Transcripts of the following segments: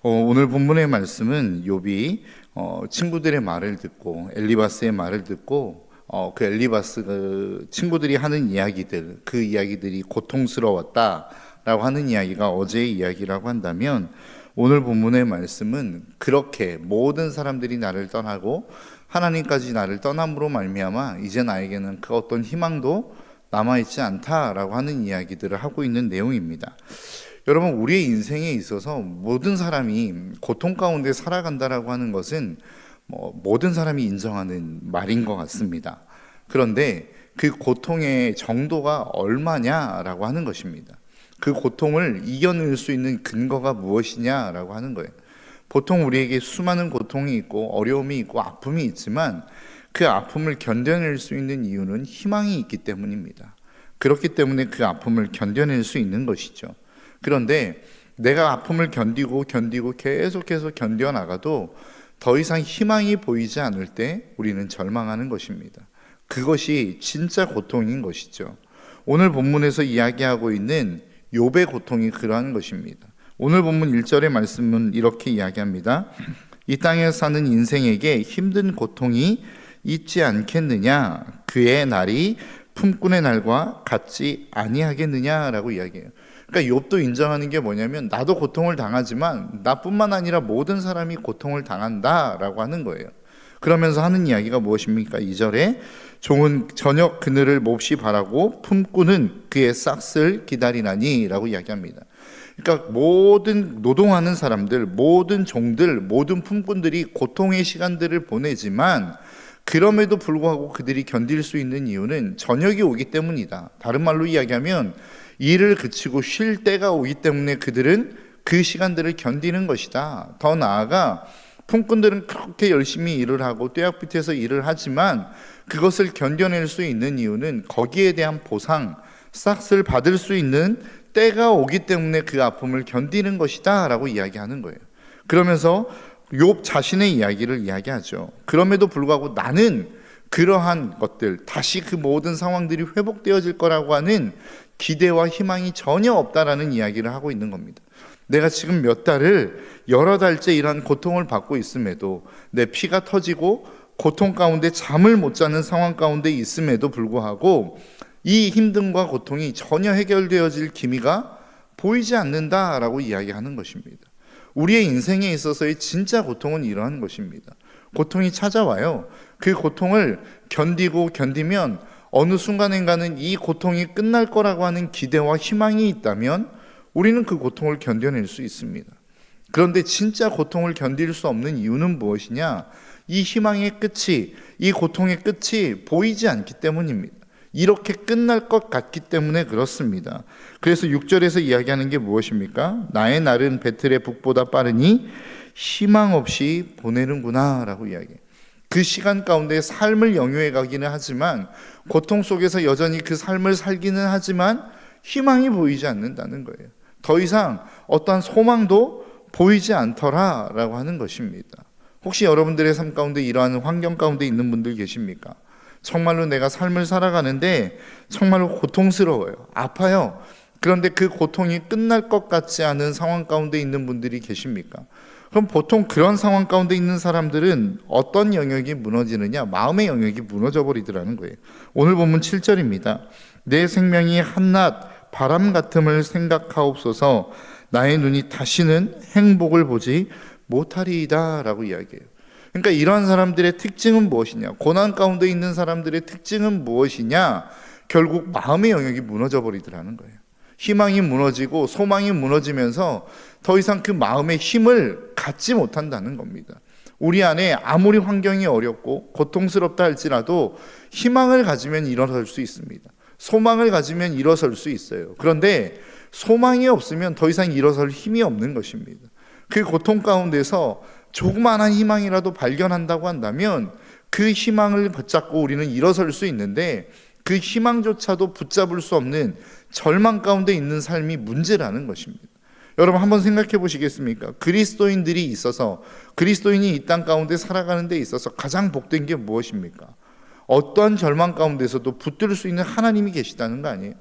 오늘 본문의 말씀은 욥이 친구들의 말을 듣고 엘리바스의 말을 듣고 그 엘리바스 그 친구들이 하는 이야기들, 그 이야기들이 고통스러웠다라고 하는 이야기가 어제의 이야기라고 한다면, 오늘 본문의 말씀은 그렇게 모든 사람들이 나를 떠나고 하나님까지 나를 떠남으로 말미암아 이제 나에게는 그 어떤 희망도 남아있지 않다라고 하는 이야기들을 하고 있는 내용입니다. 여러분, 우리의 인생에 있어서 모든 사람이 고통 가운데 살아간다라고 하는 것은 모든 사람이 인정하는 말인 것 같습니다. 그런데 그 고통의 정도가 얼마냐라고 하는 것입니다. 그 고통을 이겨낼 수 있는 근거가 무엇이냐라고 하는 거예요. 보통 우리에게 수많은 고통이 있고 어려움이 있고 아픔이 있지만 그 아픔을 견뎌낼 수 있는 이유는 희망이 있기 때문입니다. 그렇기 때문에 그 아픔을 견뎌낼 수 있는 것이죠. 그런데 내가 아픔을 견디고 계속해서 견뎌나가도 더 이상 희망이 보이지 않을 때 우리는 절망하는 것입니다. 그것이 진짜 고통인 것이죠. 오늘 본문에서 이야기하고 있는 욥의 고통이 그러한 것입니다. 오늘 본문 1절의 말씀은 이렇게 이야기합니다. 이 땅에 사는 인생에게 힘든 고통이 있지 않겠느냐? 그의 날이 품꾼의 날과 같지 아니하겠느냐라고 이야기해요. 그러니까 욥도 인정하는 게 뭐냐면, 나도 고통을 당하지만 나뿐만 아니라 모든 사람이 고통을 당한다라고 하는 거예요. 그러면서 하는 이야기가 무엇입니까? 2절에 종은 저녁 그늘을 몹시 바라고 품꾼은 그의 싹을 기다리나니 라고 이야기합니다. 그러니까 모든 노동하는 사람들, 모든 종들, 모든 품꾼들이 고통의 시간들을 보내지만 그럼에도 불구하고 그들이 견딜 수 있는 이유는 저녁이 오기 때문이다. 다른 말로 이야기하면 일을 그치고 쉴 때가 오기 때문에 그들은 그 시간들을 견디는 것이다. 더 나아가 품꾼들은 그렇게 열심히 일을 하고 뙤약빛에서 일을 하지만 그것을 견뎌낼 수 있는 이유는 거기에 대한 보상, 싹을 받을 수 있는 때가 오기 때문에 그 아픔을 견디는 것이다 라고 이야기하는 거예요. 그러면서 욥 자신의 이야기를 이야기하죠. 그럼에도 불구하고 나는 그러한 것들, 다시 그 모든 상황들이 회복되어질 거라고 하는 기대와 희망이 전혀 없다라는 이야기를 하고 있는 겁니다. 내가 지금 몇 달을 여러 달째 이러한 고통을 받고 있음에도, 내 피가 터지고 고통 가운데 잠을 못 자는 상황 가운데 있음에도 불구하고 이 힘듦과 고통이 전혀 해결되어질 기미가 보이지 않는다라고 이야기하는 것입니다. 우리의 인생에 있어서의 진짜 고통은 이러한 것입니다. 고통이 찾아와요. 그 고통을 견디면 어느 순간인가는 이 고통이 끝날 거라고 하는 기대와 희망이 있다면 우리는 그 고통을 견뎌낼 수 있습니다. 그런데 진짜 고통을 견딜 수 없는 이유는 무엇이냐? 이 희망의 끝이, 이 고통의 끝이 보이지 않기 때문입니다. 이렇게 끝날 것 같기 때문에 그렇습니다. 그래서 6절에서 이야기하는 게 무엇입니까? 나의 날은 배틀의 북보다 빠르니 희망 없이 보내는구나 라고 이야기해요. 그 시간 가운데 삶을 영유해 가기는 하지만, 고통 속에서 여전히 그 삶을 살기는 하지만 희망이 보이지 않는다는 거예요. 더 이상 어떠한 소망도 보이지 않더라 라고 하는 것입니다. 혹시 여러분들의 삶 가운데 이러한 환경 가운데 있는 분들 계십니까? 정말로 내가 삶을 살아가는데 정말로 고통스러워요. 아파요. 그런데 그 고통이 끝날 것 같지 않은 상황 가운데 있는 분들이 계십니까? 그럼 보통 그런 상황 가운데 있는 사람들은 어떤 영역이 무너지느냐? 마음의 영역이 무너져 버리더라는 거예요. 오늘 본문 7절입니다. 내 생명이 한낮 바람 같음을 생각하옵소서. 나의 눈이 다시는 행복을 보지 못하리이다 라고 이야기해요. 그러니까 이러한 사람들의 특징은 무엇이냐? 고난 가운데 있는 사람들의 특징은 무엇이냐? 결국 마음의 영역이 무너져 버리더라는 거예요. 희망이 무너지고 소망이 무너지면서 더 이상 그 마음의 힘을 갖지 못한다는 겁니다. 우리 안에 아무리 환경이 어렵고 고통스럽다 할지라도 희망을 가지면 일어설 수 있습니다. 소망을 가지면 일어설 수 있어요. 그런데 소망이 없으면 더 이상 일어설 힘이 없는 것입니다. 그 고통 가운데서 조그마한 희망이라도 발견한다고 한다면 그 희망을 붙잡고 우리는 일어설 수 있는데, 그 희망조차도 붙잡을 수 없는 절망 가운데 있는 삶이 문제라는 것입니다. 여러분, 한번 생각해 보시겠습니까? 그리스도인들이 있어서, 그리스도인이 이 땅 가운데 살아가는 데 있어서 가장 복된 게 무엇입니까? 어떠한 절망 가운데서도 붙들 수 있는 하나님이 계시다는 거 아니에요?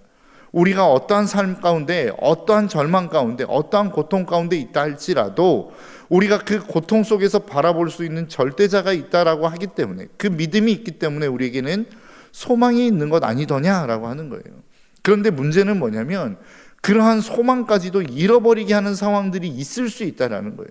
우리가 어떠한 삶 가운데, 어떠한 절망 가운데, 어떠한 고통 가운데 있다 할지라도 우리가 그 고통 속에서 바라볼 수 있는 절대자가 있다라고 하기 때문에, 그 믿음이 있기 때문에 우리에게는 소망이 있는 것 아니더냐라고 하는 거예요. 그런데 문제는 뭐냐면 그러한 소망까지도 잃어버리게 하는 상황들이 있을 수 있다라는 거예요.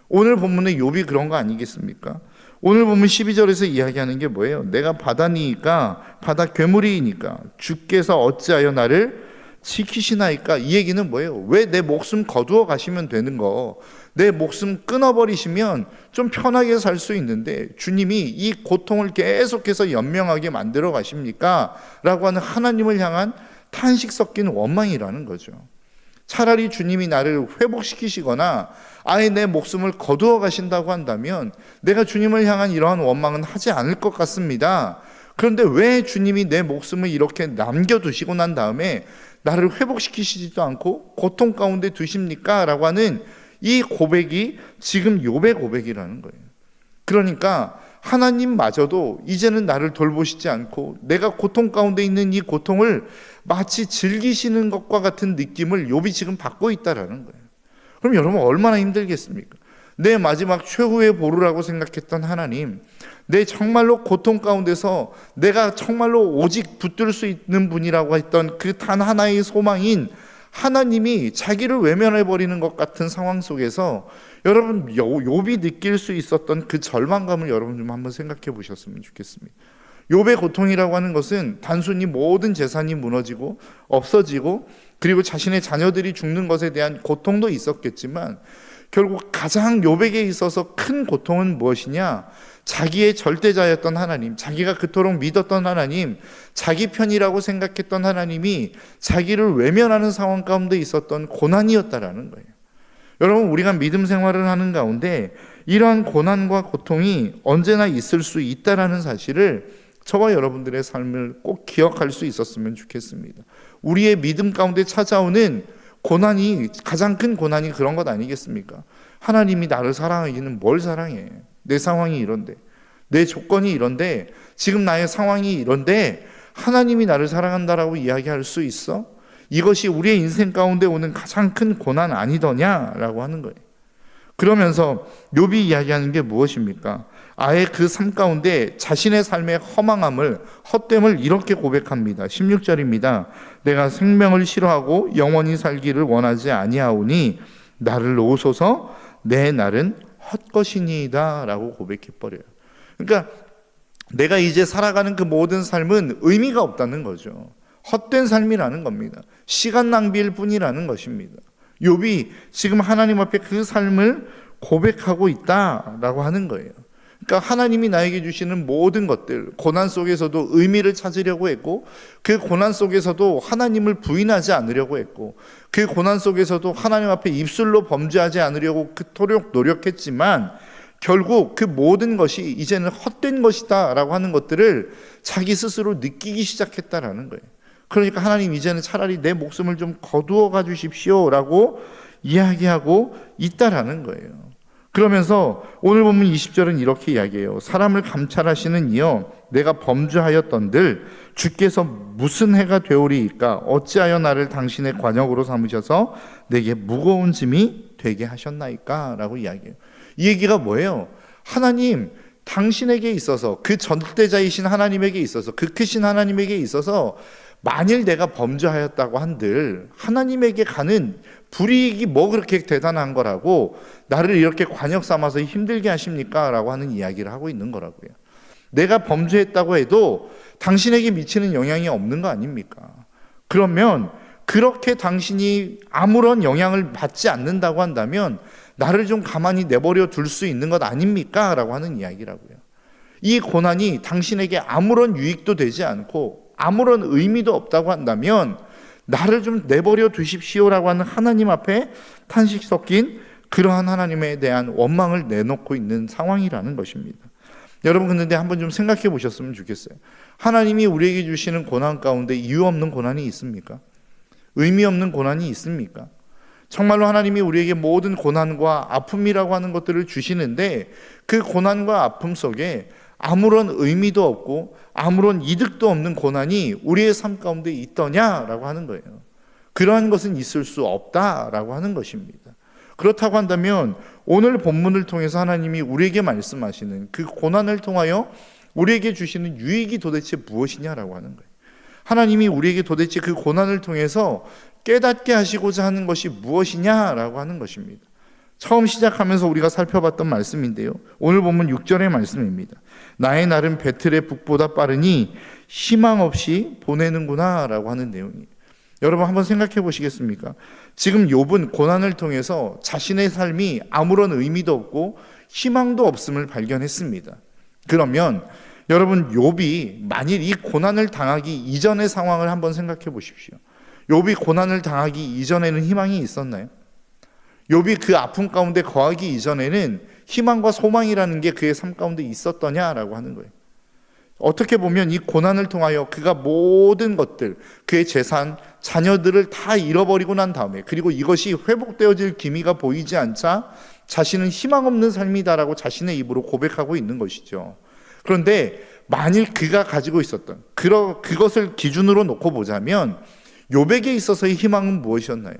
오늘 본문의 욥이 그런 거 아니겠습니까? 오늘 본문 12절에서 이야기하는 게 뭐예요? 내가 바다니까, 바다 괴물이니까 주께서 어찌하여 나를 지키시나이까? 이 얘기는 뭐예요? 왜 내 목숨 거두어 가시면 되는 거, 내 목숨 끊어버리시면 좀 편하게 살 수 있는데 주님이 이 고통을 계속해서 연명하게 만들어 가십니까? 라고 하는 하나님을 향한 탄식 섞인 원망이라는 거죠. 차라리 주님이 나를 회복시키시거나 아예 내 목숨을 거두어 가신다고 한다면 내가 주님을 향한 이러한 원망은 하지 않을 것 같습니다. 그런데 왜 주님이 내 목숨을 이렇게 남겨두시고 난 다음에 나를 회복시키시지도 않고 고통 가운데 두십니까? 라고 하는 이 고백이 지금 욥의 고백이라는 거예요. 그러니까 하나님마저도 이제는 나를 돌보시지 않고 내가 고통 가운데 있는 이 고통을 마치 즐기시는 것과 같은 느낌을 욥이 지금 받고 있다라는 거예요. 그럼 여러분 얼마나 힘들겠습니까? 내 마지막 최후의 보루라고 생각했던 하나님, 내 정말로 고통 가운데서 내가 정말로 오직 붙들 수 있는 분이라고 했던 그 단 하나의 소망인 하나님이 자기를 외면해버리는 것 같은 상황 속에서 여러분 욥이 느낄 수 있었던 그 절망감을 여러분 좀 한번 생각해 보셨으면 좋겠습니다. 욥의 고통이라고 하는 것은 단순히 모든 재산이 무너지고 없어지고 그리고 자신의 자녀들이 죽는 것에 대한 고통도 있었겠지만 결국 가장 욥에게 있어서 큰 고통은 무엇이냐? 자기의 절대자였던 하나님, 자기가 그토록 믿었던 하나님, 자기 편이라고 생각했던 하나님이 자기를 외면하는 상황 가운데 있었던 고난이었다라는 거예요. 여러분, 우리가 믿음 생활을 하는 가운데 이러한 고난과 고통이 언제나 있을 수 있다라는 사실을 저와 여러분들의 삶을 꼭 기억할 수 있었으면 좋겠습니다. 우리의 믿음 가운데 찾아오는 고난이, 가장 큰 고난이 그런 것 아니겠습니까? 하나님이 나를 사랑하기는 뭘 사랑해? 내 상황이 이런데, 내 조건이 이런데, 지금 나의 상황이 이런데 하나님이 나를 사랑한다라고 이야기할 수 있어? 이것이 우리의 인생 가운데 오는 가장 큰 고난 아니더냐라고 하는 거예요. 그러면서 욥이 이야기하는 게 무엇입니까? 아예 그 삶 가운데 자신의 삶의 허망함을, 헛됨을 이렇게 고백합니다. 16절입니다. 내가 생명을 싫어하고 영원히 살기를 원하지 아니하오니 나를 놓으소서, 내 날은 헛것이니이다 라고 고백해버려요. 그러니까 내가 이제 살아가는 그 모든 삶은 의미가 없다는 거죠. 헛된 삶이라는 겁니다. 시간 낭비일 뿐이라는 것입니다. 욥이 지금 하나님 앞에 그 삶을 고백하고 있다라고 하는 거예요. 그러니까 하나님이 나에게 주시는 모든 것들, 고난 속에서도 의미를 찾으려고 했고, 그 고난 속에서도 하나님을 부인하지 않으려고 했고, 그 고난 속에서도 하나님 앞에 입술로 범죄하지 않으려고 그토록 노력했지만 결국 그 모든 것이 이제는 헛된 것이다 라고 하는 것들을 자기 스스로 느끼기 시작했다라는 거예요. 그러니까 하나님, 이제는 차라리 내 목숨을 좀 거두어 가 주십시오 라고 이야기하고 있다라는 거예요. 그러면서 오늘 본문 20절은 이렇게 이야기해요. 사람을 감찰하시는 이여, 내가 범죄하였던들 주께서 무슨 해가 되오리이까? 어찌하여 나를 당신의 관역으로 삼으셔서 내게 무거운 짐이 되게 하셨나이까? 라고 이야기해요. 이 얘기가 뭐예요? 하나님, 당신에게 있어서, 그 절대자이신 하나님에게 있어서, 그 크신 하나님에게 있어서 만일 내가 범죄하였다고 한들 하나님에게 가는 불이익이 뭐 그렇게 대단한 거라고 나를 이렇게 관역 삼아서 힘들게 하십니까? 라고 하는 이야기를 하고 있는 거라고요. 내가 범죄했다고 해도 당신에게 미치는 영향이 없는 거 아닙니까? 그러면 그렇게 당신이 아무런 영향을 받지 않는다고 한다면 나를 좀 가만히 내버려 둘 수 있는 것 아닙니까? 라고 하는 이야기라고요. 이 고난이 당신에게 아무런 유익도 되지 않고 아무런 의미도 없다고 한다면 나를 좀 내버려 두십시오라고 하는 하나님 앞에 탄식 섞인 그러한 하나님에 대한 원망을 내놓고 있는 상황이라는 것입니다. 여러분, 근데 한번 좀 생각해 보셨으면 좋겠어요. 하나님이 우리에게 주시는 고난 가운데 이유 없는 고난이 있습니까? 의미 없는 고난이 있습니까? 정말로 하나님이 우리에게 모든 고난과 아픔이라고 하는 것들을 주시는데 그 고난과 아픔 속에 아무런 의미도 없고 아무런 이득도 없는 고난이 우리의 삶 가운데 있더냐라고 하는 거예요. 그러한 것은 있을 수 없다라고 하는 것입니다. 그렇다고 한다면 오늘 본문을 통해서 하나님이 우리에게 말씀하시는 그 고난을 통하여 우리에게 주시는 유익이 도대체 무엇이냐라고 하는 거예요. 하나님이 우리에게 도대체 그 고난을 통해서 깨닫게 하시고자 하는 것이 무엇이냐라고 하는 것입니다. 처음 시작하면서 우리가 살펴봤던 말씀인데요, 오늘 본문 6절의 말씀입니다. 나의 날은 배틀의 북보다 빠르니 희망 없이 보내는구나 라고 하는 내용이에요. 여러분 한번 생각해 보시겠습니까? 지금 욥은 고난을 통해서 자신의 삶이 아무런 의미도 없고 희망도 없음을 발견했습니다. 그러면 여러분, 욥이 만일 이 고난을 당하기 이전의 상황을 한번 생각해 보십시오. 욥이 고난을 당하기 이전에는 희망이 있었나요? 욥이 그 아픔 가운데 거하기 이전에는 희망과 소망이라는 게 그의 삶 가운데 있었더냐라고 하는 거예요. 어떻게 보면 이 고난을 통하여 그가 모든 것들, 그의 재산, 자녀들을 다 잃어버리고 난 다음에, 그리고 이것이 회복되어질 기미가 보이지 않자 자신은 희망 없는 삶이다라고 자신의 입으로 고백하고 있는 것이죠. 그런데 만일 그가 가지고 있었던 그것을 기준으로 놓고 보자면 욥에게 있어서의 희망은 무엇이었나요?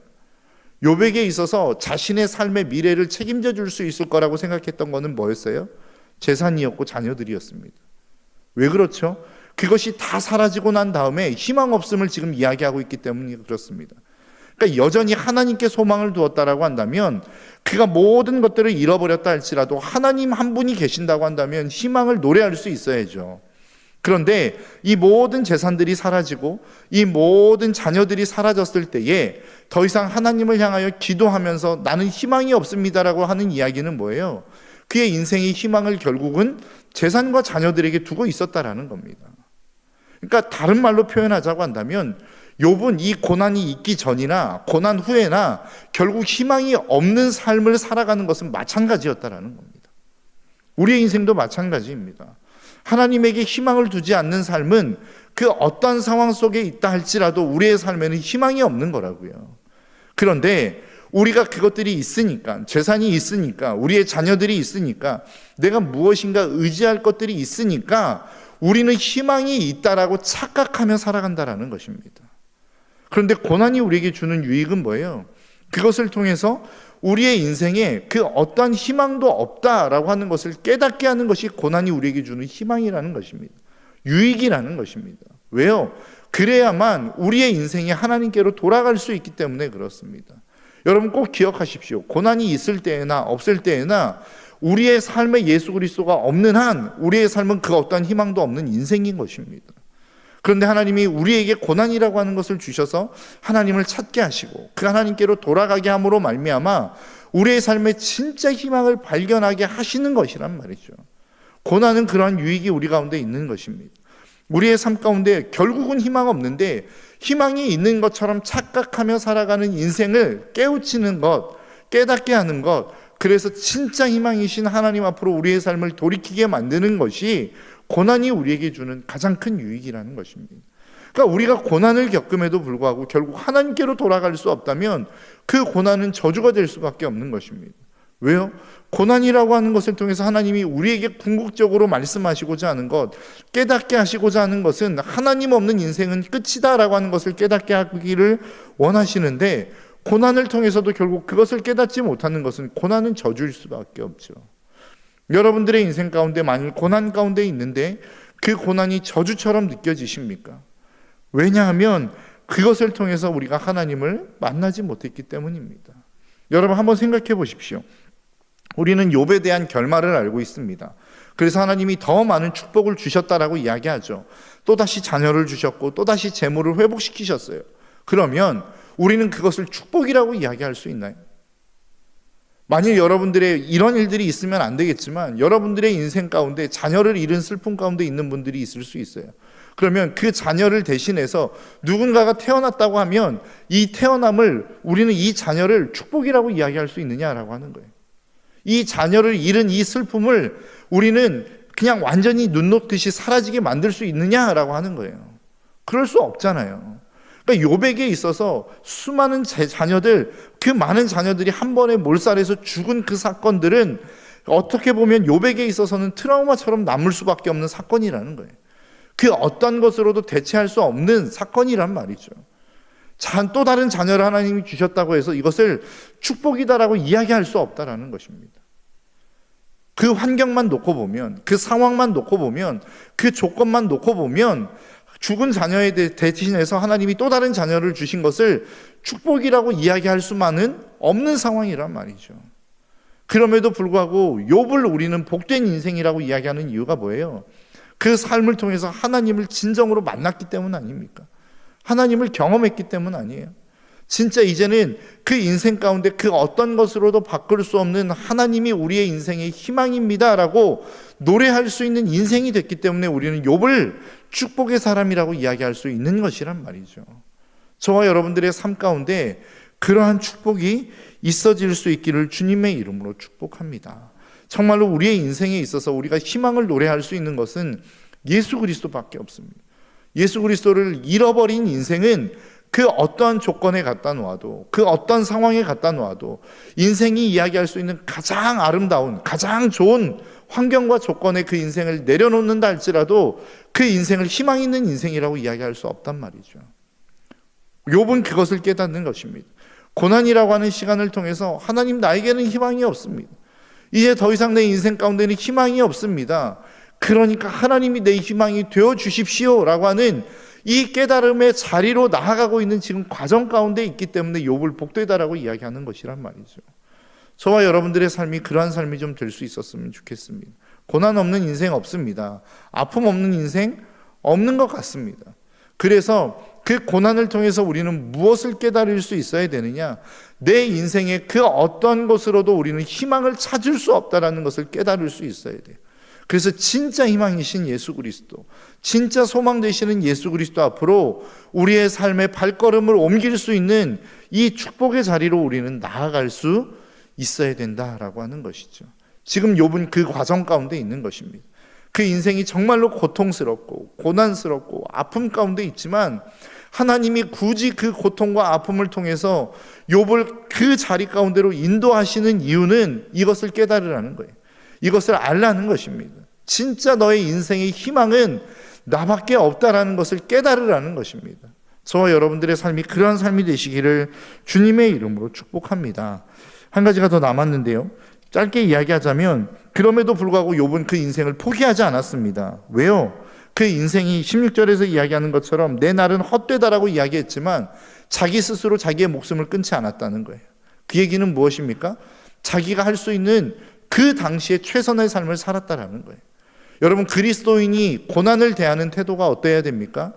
욥에게 있어서 자신의 삶의 미래를 책임져 줄 수 있을 거라고 생각했던 것은 뭐였어요? 재산이었고 자녀들이었습니다. 왜 그렇죠? 그것이 다 사라지고 난 다음에 희망 없음을 지금 이야기하고 있기 때문에 그렇습니다. 그러니까 여전히 하나님께 소망을 두었다라고 한다면, 그가 모든 것들을 잃어버렸다 할지라도 하나님 한 분이 계신다고 한다면 희망을 노래할 수 있어야죠. 그런데 이 모든 재산들이 사라지고 이 모든 자녀들이 사라졌을 때에 더 이상 하나님을 향하여 기도하면서 나는 희망이 없습니다라고 하는 이야기는 뭐예요? 그의 인생의 희망을 결국은 재산과 자녀들에게 두고 있었다라는 겁니다. 그러니까 다른 말로 표현하자고 한다면 욥은 이 고난이 있기 전이나 고난 후에나 결국 희망이 없는 삶을 살아가는 것은 마찬가지였다라는 겁니다. 우리의 인생도 마찬가지입니다. 하나님에게 희망을 두지 않는 삶은 그 어떤 상황 속에 있다 할지라도 우리의 삶에는 희망이 없는 거라고요. 그런데 우리가 그것들이 있으니까, 재산이 있으니까, 우리의 자녀들이 있으니까, 내가 무엇인가 의지할 것들이 있으니까 우리는 희망이 있다라고 착각하며 살아간다라는 것입니다. 그런데 고난이 우리에게 주는 유익은 뭐예요? 그것을 통해서 우리의 인생에 그 어떤 희망도 없다라고 하는 것을 깨닫게 하는 것이 고난이 우리에게 주는 희망이라는 것입니다. 유익이라는 것입니다. 왜요? 그래야만 우리의 인생이 하나님께로 돌아갈 수 있기 때문에 그렇습니다. 여러분 꼭 기억하십시오. 고난이 있을 때나 없을 때나 우리의 삶에 예수 그리스도가 없는 한 우리의 삶은 그 어떤 희망도 없는 인생인 것입니다. 그런데 하나님이 우리에게 고난이라고 하는 것을 주셔서 하나님을 찾게 하시고 그 하나님께로 돌아가게 함으로 말미암아 우리의 삶에 진짜 희망을 발견하게 하시는 것이란 말이죠. 고난은 그러한 유익이 우리 가운데 있는 것입니다. 우리의 삶 가운데 결국은 희망 없는데 희망이 있는 것처럼 착각하며 살아가는 인생을 깨우치는 것, 깨닫게 하는 것, 그래서 진짜 희망이신 하나님 앞으로 우리의 삶을 돌이키게 만드는 것이 고난이 우리에게 주는 가장 큰 유익이라는 것입니다. 그러니까 우리가 고난을 겪음에도 불구하고 결국 하나님께로 돌아갈 수 없다면 그 고난은 저주가 될 수밖에 없는 것입니다. 왜요? 고난이라고 하는 것을 통해서 하나님이 우리에게 궁극적으로 말씀하시고자 하는 것, 깨닫게 하시고자 하는 것은 하나님 없는 인생은 끝이다라고 하는 것을 깨닫게 하기를 원하시는데, 고난을 통해서도 결국 그것을 깨닫지 못하는 것은 고난은 저주일 수밖에 없죠. 여러분들의 인생 가운데 만일 고난 가운데 있는데 그 고난이 저주처럼 느껴지십니까? 왜냐하면 그것을 통해서 우리가 하나님을 만나지 못했기 때문입니다. 여러분 한번 생각해 보십시오. 우리는 욥에 대한 결말을 알고 있습니다. 그래서 하나님이 더 많은 축복을 주셨다라고 이야기하죠. 또다시 자녀를 주셨고 또다시 재물을 회복시키셨어요. 그러면 우리는 그것을 축복이라고 이야기할 수 있나요? 만일 여러분들의 이런 일들이 있으면 안 되겠지만 여러분들의 인생 가운데 자녀를 잃은 슬픔 가운데 있는 분들이 있을 수 있어요. 그러면 그 자녀를 대신해서 누군가가 태어났다고 하면 이 태어남을 우리는 이 자녀를 축복이라고 이야기할 수 있느냐라고 하는 거예요. 이 자녀를 잃은 이 슬픔을 우리는 그냥 완전히 눈 녹듯이 사라지게 만들 수 있느냐라고 하는 거예요. 그럴 수 없잖아요. 그러니까 욥에게 있어서 수많은 자녀들, 그 많은 자녀들이 한 번에 몰살해서 죽은 그 사건들은 어떻게 보면 욥에게 있어서는 트라우마처럼 남을 수밖에 없는 사건이라는 거예요. 그 어떤 것으로도 대체할 수 없는 사건이란 말이죠. 또 다른 자녀를 하나님이 주셨다고 해서 이것을 축복이다라고 이야기할 수 없다라는 것입니다. 그 환경만 놓고 보면, 그 상황만 놓고 보면, 그 조건만 놓고 보면 죽은 자녀에 대신해서 하나님이 또 다른 자녀를 주신 것을 축복이라고 이야기할 수만은 없는 상황이란 말이죠. 그럼에도 불구하고 욥을 우리는 복된 인생이라고 이야기하는 이유가 뭐예요? 그 삶을 통해서 하나님을 진정으로 만났기 때문 아닙니까? 하나님을 경험했기 때문 아니에요. 진짜 이제는 그 인생 가운데 그 어떤 것으로도 바꿀 수 없는 하나님이 우리의 인생의 희망입니다 라고 노래할 수 있는 인생이 됐기 때문에 우리는 욥을 축복의 사람이라고 이야기할 수 있는 것이란 말이죠. 저와 여러분들의 삶 가운데 그러한 축복이 있어질 수 있기를 주님의 이름으로 축복합니다. 정말로 우리의 인생에 있어서 우리가 희망을 노래할 수 있는 것은 예수 그리스도밖에 없습니다. 예수 그리스도를 잃어버린 인생은 그 어떠한 조건에 갖다 놓아도, 그 어떤 상황에 갖다 놓아도 인생이 이야기할 수 있는 가장 아름다운, 가장 좋은 환경과 조건에 그 인생을 내려놓는다 할지라도 그 인생을 희망 있는 인생이라고 이야기할 수 없단 말이죠. 욥은 그것을 깨닫는 것입니다. 고난이라고 하는 시간을 통해서 하나님, 나에게는 희망이 없습니다. 이제 더 이상 내 인생 가운데는 희망이 없습니다. 그러니까 하나님이 내 희망이 되어 주십시오 라고 하는 이 깨달음의 자리로 나아가고 있는 지금 과정 가운데 있기 때문에 욥을 복되다라고 이야기하는 것이란 말이죠. 저와 여러분들의 삶이 그러한 삶이 좀 될 수 있었으면 좋겠습니다. 고난 없는 인생 없습니다. 아픔 없는 인생 없는 것 같습니다. 그래서 그 고난을 통해서 우리는 무엇을 깨달을 수 있어야 되느냐? 내 인생의 그 어떤 것으로도 우리는 희망을 찾을 수 없다라는 것을 깨달을 수 있어야 돼요. 그래서 진짜 희망이신 예수 그리스도, 진짜 소망 되시는 예수 그리스도 앞으로 우리의 삶의 발걸음을 옮길 수 있는 이 축복의 자리로 우리는 나아갈 수 있어야 된다라고 하는 것이죠. 지금 욥은 그 과정 가운데 있는 것입니다. 그 인생이 정말로 고통스럽고 고난스럽고 아픔 가운데 있지만 하나님이 굳이 그 고통과 아픔을 통해서 욥을 그 자리 가운데로 인도하시는 이유는 이것을 깨달으라는 거예요. 이것을 알라는 것입니다. 진짜 너의 인생의 희망은 나밖에 없다라는 것을 깨달으라는 것입니다. 저와 여러분들의 삶이 그러한 삶이 되시기를 주님의 이름으로 축복합니다. 한 가지가 더 남았는데요. 짧게 이야기하자면 그럼에도 불구하고 욥은 그 인생을 포기하지 않았습니다. 왜요? 그 인생이 16절에서 이야기하는 것처럼 내 날은 헛되다라고 이야기했지만 자기 스스로 자기의 목숨을 끊지 않았다는 거예요. 그 얘기는 무엇입니까? 자기가 할 수 있는 그 당시에 최선의 삶을 살았다라는 거예요. 여러분, 그리스도인이 고난을 대하는 태도가 어때야 됩니까?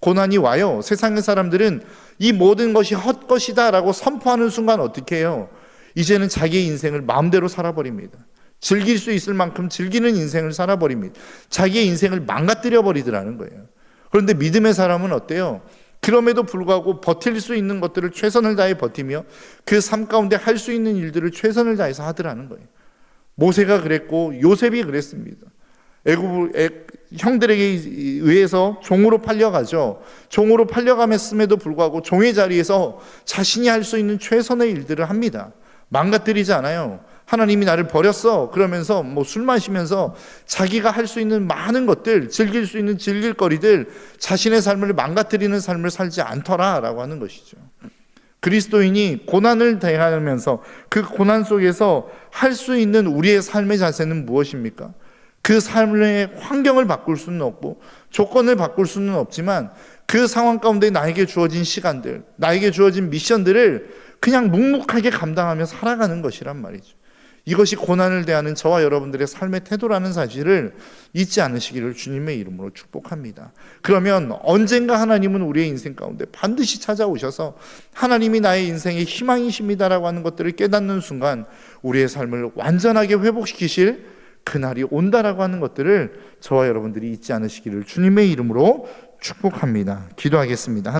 고난이 와요. 세상의 사람들은 이 모든 것이 헛것이다 라고 선포하는 순간 어떻게 해요? 이제는 자기의 인생을 마음대로 살아버립니다. 즐길 수 있을 만큼 즐기는 인생을 살아버립니다. 자기의 인생을 망가뜨려 버리더라는 거예요. 그런데 믿음의 사람은 어때요? 그럼에도 불구하고 버틸 수 있는 것들을 최선을 다해 버티며 그 삶 가운데 할 수 있는 일들을 최선을 다해서 하더라는 거예요. 모세가 그랬고 요셉이 그랬습니다. 애굽 형들에게 의해서 종으로 팔려가죠. 종으로 팔려감했음에도 불구하고 종의 자리에서 자신이 할 수 있는 최선의 일들을 합니다. 망가뜨리지 않아요. 하나님이 나를 버렸어 그러면서 술 마시면서 자기가 할 수 있는 많은 것들, 즐길 수 있는 즐길거리들, 자신의 삶을 망가뜨리는 삶을 살지 않더라라고 하는 것이죠. 그리스도인이 고난을 대하면서 그 고난 속에서 할 수 있는 우리의 삶의 자세는 무엇입니까? 그 삶의 환경을 바꿀 수는 없고 조건을 바꿀 수는 없지만 그 상황 가운데 나에게 주어진 시간들, 나에게 주어진 미션들을 그냥 묵묵하게 감당하며 살아가는 것이란 말이죠. 이것이 고난을 대하는 저와 여러분들의 삶의 태도라는 사실을 잊지 않으시기를 주님의 이름으로 축복합니다. 그러면 언젠가 하나님은 우리의 인생 가운데 반드시 찾아오셔서 하나님이 나의 인생의 희망이십니다라고 하는 것들을 깨닫는 순간 우리의 삶을 완전하게 회복시키실 그날이 온다라고 하는 것들을 저와 여러분들이 잊지 않으시기를 주님의 이름으로 축복합니다. 기도하겠습니다.